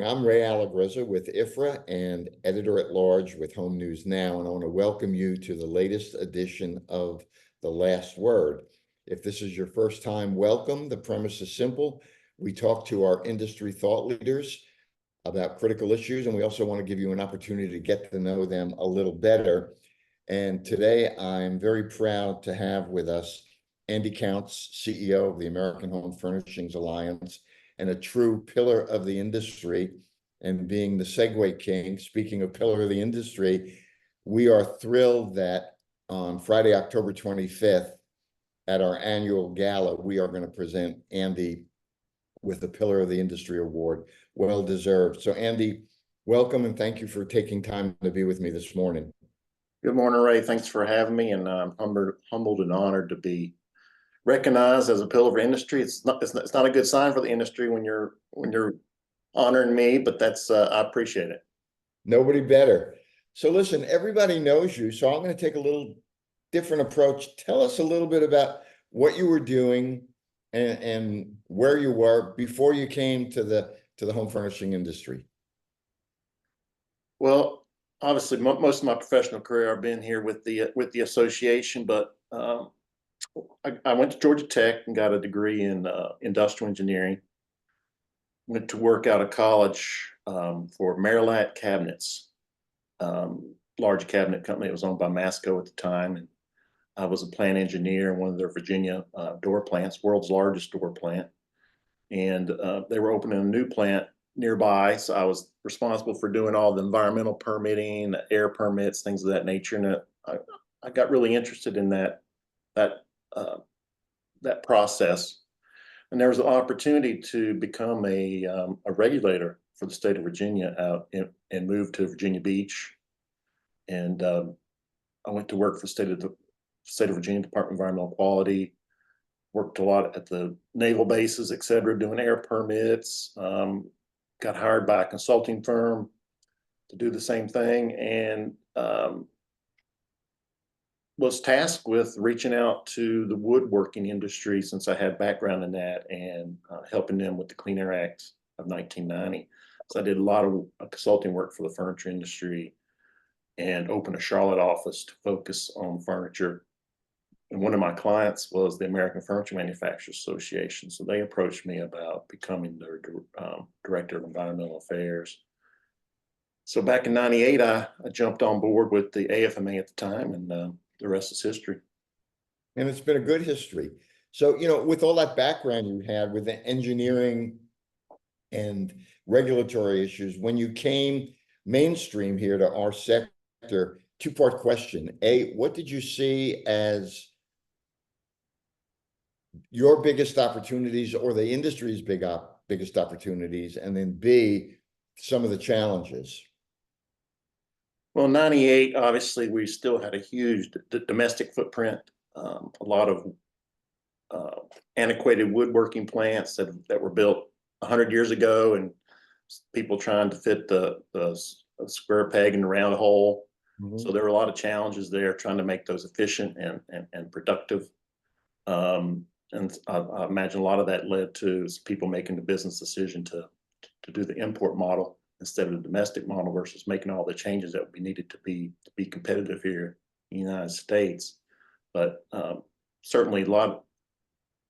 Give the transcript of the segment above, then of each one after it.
I'm Ray Allegrezza with AHFA and editor-at-large with Home News Now, and I want to welcome you to the latest edition of The Last Word. If this is your first time, welcome. The premise is simple. We talk to our industry thought leaders about critical issues, and we also want to give you an opportunity to get to know them a little better. And today I'm very proud to have with us Andy Counts, CEO of the American Home Furnishings Alliance, and a true pillar of the industry. And being the segue king, speaking of pillar of the industry, we are thrilled that on Friday, October 25th, at our annual gala, we are going to present Andy with the Pillar of the Industry Award. Well deserved. So Andy, welcome and thank you for taking time to be with me this morning. Good morning, Ray. Thanks for having me, and I'm humbled and honored to be recognized as a pillar of industry. It's not a good sign for the industry when you're honoring me, but that's I appreciate it. Nobody better. So listen, everybody knows you, so I'm going to take a little different approach. Tell us a little bit about what you were doing and where you were before you came to the home furnishing industry. Well, obviously, most of my professional career I've been here with the association, but I went to Georgia Tech and got a degree in industrial engineering. Went to work out of college for Marilat Cabinets, large cabinet company. It was owned by Masco at the time, and I was a plant engineer in one of their Virginia door plants, world's largest door plant. And they were opening a new plant nearby, so I was responsible for doing all the environmental permitting, air permits, things of that nature. And I got really interested in that process. And there was an opportunity to become a regulator for the state of Virginia out and move to Virginia Beach. And I went to work for the state of Virginia Department of Environmental Quality. Worked a lot at the naval bases, et cetera, doing air permits. Got hired by a consulting firm to do the same thing, and was tasked with reaching out to the woodworking industry, since I had background in that, and helping them with the Clean Air Act of 1990. So I did a lot of consulting work for the furniture industry and opened a Charlotte office to focus on furniture. And one of my clients was the American Furniture Manufacturers Association. So they approached me about becoming their director of environmental affairs. So back in '98, I jumped on board with the AHFA at the time, and the rest is history. And it's been a good history. So, with all that background you had with the engineering and regulatory issues, when you came mainstream here to our sector, two-part question. A, what did you see as your biggest opportunities or the industry's biggest opportunities? And then B, some of the challenges. Well, '98, obviously, we still had a huge domestic footprint, a lot of antiquated woodworking plants that were built 100 years ago, and people trying to fit the square peg in the round hole. Mm-hmm. So there were a lot of challenges there, trying to make those efficient and productive. And I imagine a lot of that led to people making the business decision to do the import model instead of the domestic model, versus making all the changes that would be needed to be competitive here in the United States. But certainly a lot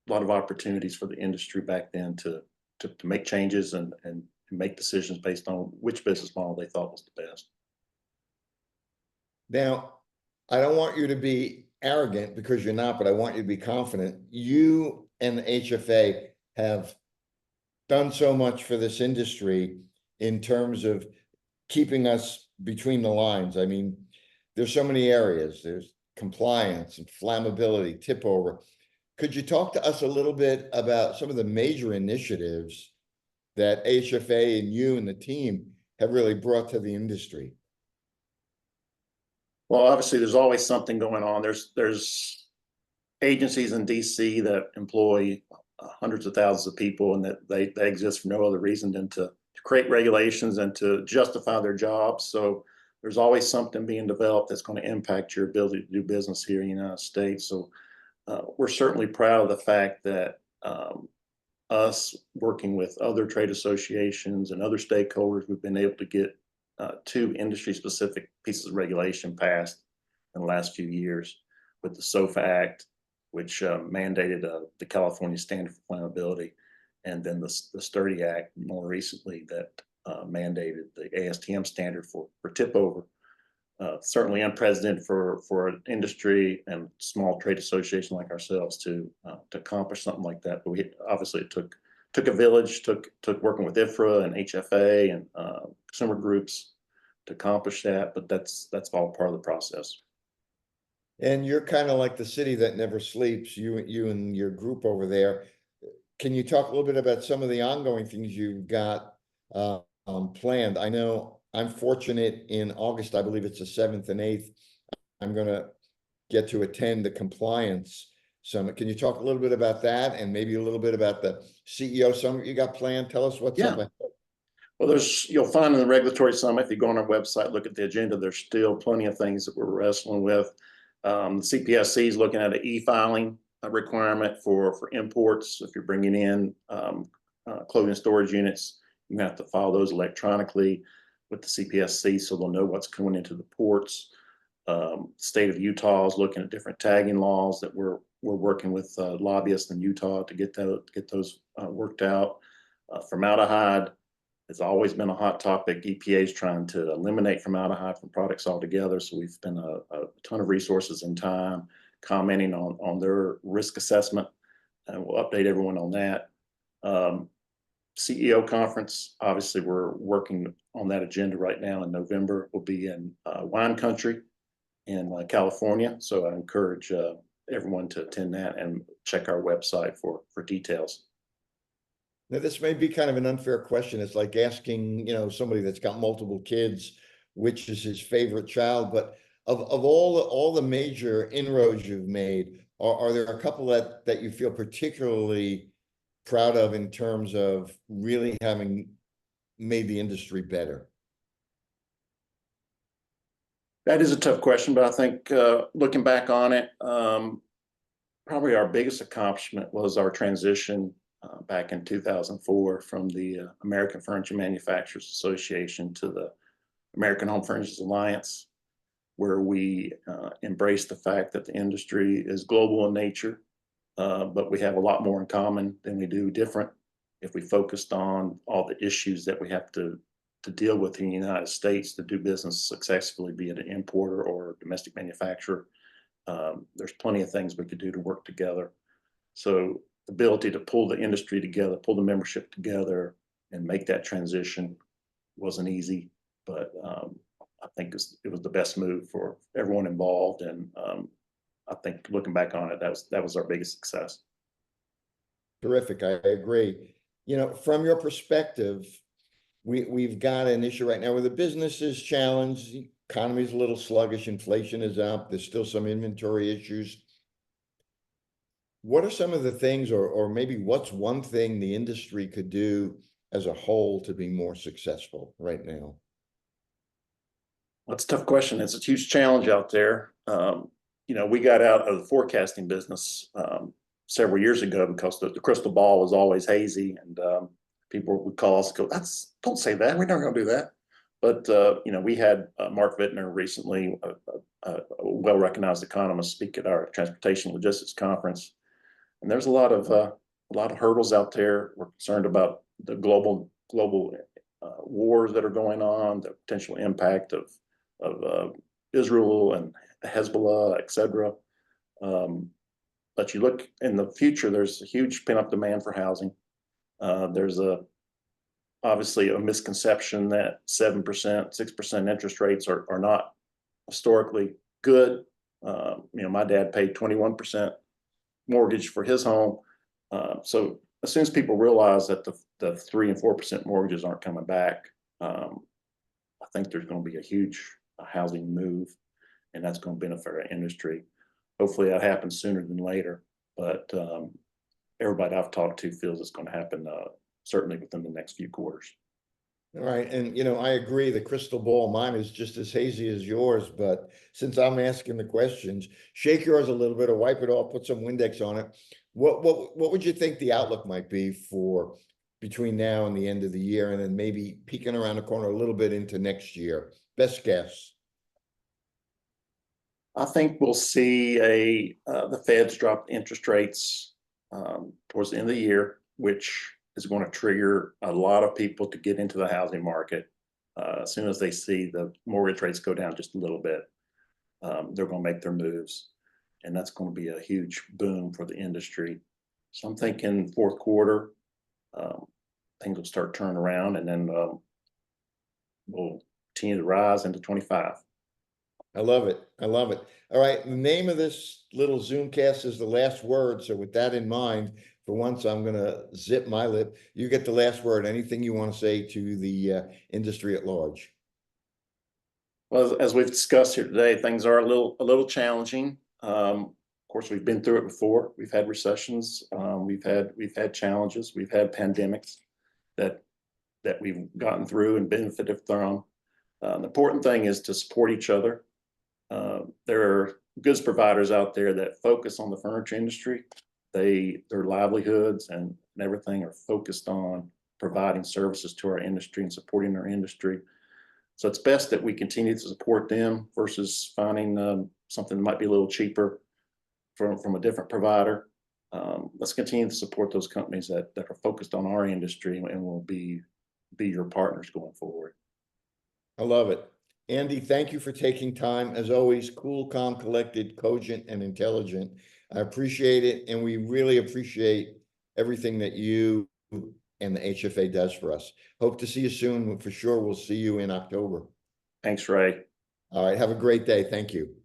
of opportunities for the industry back then to make changes and make decisions based on which business model they thought was the best. Now, I don't want you to be arrogant, because you're not, but I want you to be confident. You and the AHFA have done so much for this industry in terms of keeping us between the lines. I mean, there's so many areas. There's compliance and flammability, tip over. Could you talk to us a little bit about some of the major initiatives that AHFA and you and the team have really brought to the industry? Well, obviously, there's always something going on. There's agencies in DC that employ hundreds of thousands of people, and that they exist for no other reason than to create regulations and to justify their jobs. So there's always something being developed that's going to impact your ability to do business here in the United States. So we're certainly proud of the fact that us working with other trade associations and other stakeholders, we've been able to get 2 industry-specific pieces of regulation passed in the last few years with the SOFA Act, which mandated the California Standard for Flammability, and then the Sturdy Act more recently that mandated the ASTM standard for tip over. Certainly unprecedented for an industry and small trade association like ourselves to accomplish something like that. But obviously it took a village, took working with IFRA and HFA and consumer groups to accomplish that. But that's all part of the process. And you're kind of like the city that never sleeps, you and your group over there. Can you talk a little bit about some of the ongoing things you've got planned? I know I'm fortunate in August, I believe it's the 7th and 8th. I'm going to get to attend the compliance summit. Can you talk a little bit about that and maybe a little bit about the CEO summit you got planned? Tell us what's up. Well, you'll find in the regulatory summit, if you go on our website, look at the agenda, there's still plenty of things that we're wrestling with. The CPSC is looking at an e-filing requirement for imports. If you're bringing in clothing storage units, you have to file those electronically with the CPSC so they'll know what's coming into the ports. State of Utah is looking at different tagging laws that we're working with lobbyists in Utah to get those worked out. Formaldehyde has always been a hot topic. EPA is trying to eliminate formaldehyde from products altogether. So we've spent a ton of resources and time commenting on their risk assessment, and we'll update everyone on that. CEO conference, obviously we're working on that agenda right now in November. We'll be in wine country in California. So I encourage everyone to attend that and check our website for details. Now, this may be kind of an unfair question. It's like asking, somebody that's got multiple kids, which is his favorite child. But of all the major inroads you've made, are there a couple that you feel particularly proud of in terms of really having made the industry better? That is a tough question, but I think looking back on it, probably our biggest accomplishment was our transition back in 2004 from the American Furniture Manufacturers Association to the American Home Furnishings Alliance, where we embraced the fact that the industry is global in nature, but we have a lot more in common than we do different. If we focused on all the issues that we have to deal with in the United States to do business successfully, be it an importer or a domestic manufacturer, there's plenty of things we could do to work together. So the ability to pull the industry together, pull the membership together, and make that transition wasn't easy, but I think it was the best move for everyone involved. And I think looking back on it, that was our biggest success. Terrific. I agree. From your perspective, we've got an issue right now where the business is challenged, the economy is a little sluggish, inflation is up, there's still some inventory issues. What are some of the things, or maybe what's one thing the industry could do as a whole to be more successful right now? That's a tough question. It's a huge challenge out there. We got out of the forecasting business several years ago because the crystal ball was always hazy, and people would call us and go, don't say that. We're never going to do that. But, we had Mark Vittner recently, a well-recognized economist, speak at our transportation logistics conference. And there's a lot of hurdles out there. We're concerned about the global wars that are going on, the potential impact of Israel and Hezbollah, et cetera. But you look in the future, there's a huge pent-up demand for housing. There's obviously a misconception that 7%, 6% interest rates are not historically good. My dad paid 21% mortgage for his home. So as soon as people realize that the 3% and 4% mortgages aren't coming back, I think there's going to be a huge housing move, and that's going to benefit our industry. Hopefully that happens sooner than later, but everybody I've talked to feels it's going to happen certainly within the next few quarters. All right, and I agree, the crystal ball, mine is just as hazy as yours, but since I'm asking the questions, shake yours a little bit or wipe it off, put some Windex on it. What would you think the outlook might be for between now and the end of the year, and then maybe peeking around the corner a little bit into next year? Best guess. I think we'll see the Feds drop interest rates towards the end of the year, which is going to trigger a lot of people to get into the housing market. As soon as they see the mortgage rates go down just a little bit, they're going to make their moves, and that's going to be a huge boom for the industry. So I'm thinking fourth quarter, things will start turning around, and then we'll continue to rise into 25. I love it. I love it. All right. The name of this little Zoomcast is The Last Word. So with that in mind, for once, I'm going to zip my lip. You get the last word. Anything you want to say to the industry at large? Well, as we've discussed here today, things are a little challenging. Of course, we've been through it before. We've had recessions. We've had challenges. We've had pandemics that we've gotten through and benefited from. The important thing is to support each other. There are goods providers out there that focus on the furniture industry. Their livelihoods and everything are focused on providing services to our industry and supporting our industry. So it's best that we continue to support them versus finding something that might be a little cheaper from a different provider. Let's continue to support those companies that are focused on our industry and will be your partners going forward. I love it. Andy, thank you for taking time. As always, cool, calm, collected, cogent, and intelligent. I appreciate it. And we really appreciate everything that you and the HFA does for us. Hope to see you soon. For sure, we'll see you in October. Thanks, Ray. All right. Have a great day. Thank you.